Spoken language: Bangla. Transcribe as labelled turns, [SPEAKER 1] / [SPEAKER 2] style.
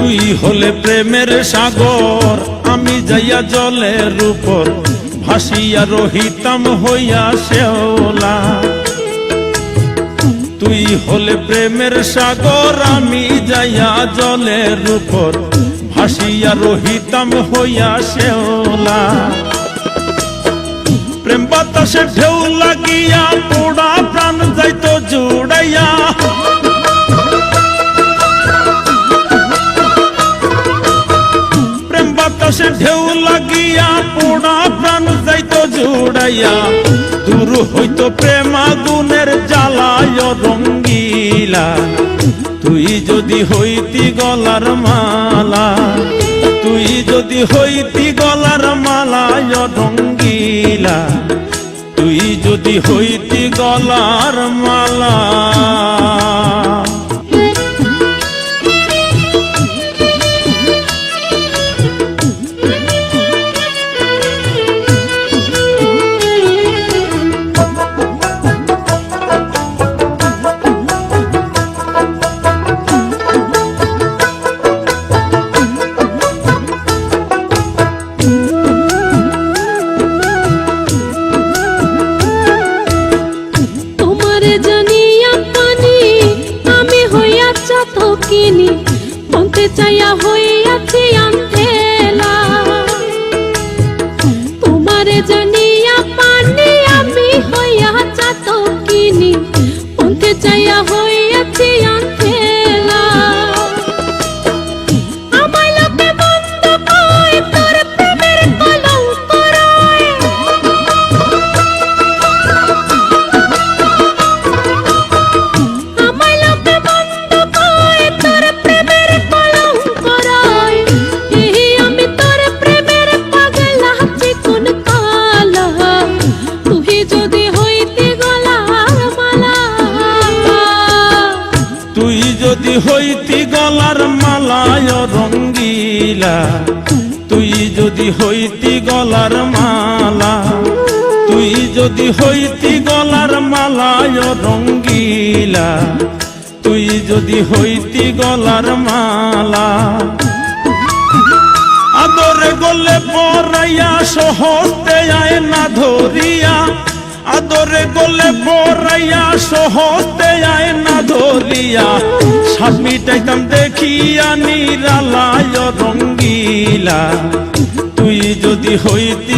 [SPEAKER 1] তুই হলে প্রেমের সাগর, আমি যাইয়া জলের উপর ভাসিয়া রহিতাম হইয়া শেওলা। তুই হলে প্রেমের সাগর, আমি যাইয়া জলের উপর ভাসিয়া রহিতাম হইয়া শেওলা। প্রেম বাতাসে ঢেউ লাগিয়া পোড়া প্রাণ যাইতো জুড়াইয়া। প্রেম বাতাসে ঢেউ লাগিয়া পোড়া প্রাণ যাইতো জুড়াইয়া। দূর হইতো প্রেম আগুনের জ্বালায় রঙ্গিলা। তুই যদি হইতি গলার মালা, তুই যদি হইতি গলার মালায় রঙ্গিলা, তুই যদি হইতি গলার মালা।
[SPEAKER 2] মনতে চাইয়া হইয়াছি আন্ধেলা, তোমারে জানিয়া পানি আমি হইয়া চাতকিনি। মনতে চাইয়া হইয়াছি আন্ধেলা। আমায় লোকে মন্দ কয়, তোর প্রেমের কলঙ্ক রয়। আমায় লোকে মন্দ কয়, তোর প্রেমের কলঙ্ক রয়। আমি তোর প্রেমের পাগলা চিকুন কালা। তুই যদি হইতি গলার মালা,
[SPEAKER 1] তুই যদি হইতি গলার মালায় রঙ্গিলা। তুই যদি হইতি গলার মালা, তুই যদি হইতি গলার মালায় রঙ্গিলা। তুই যদি হইতি গলার মালা। আদরে গলে পরাইয়া সহজতে আয় না ধরিয়া। আদরে গলে পরাইয়া সহজতে আয় না ধরিয়া। সাত মিটাইতাম দেখিয়া নিরালায় রঙ্গিলা। তুই যদি হইতি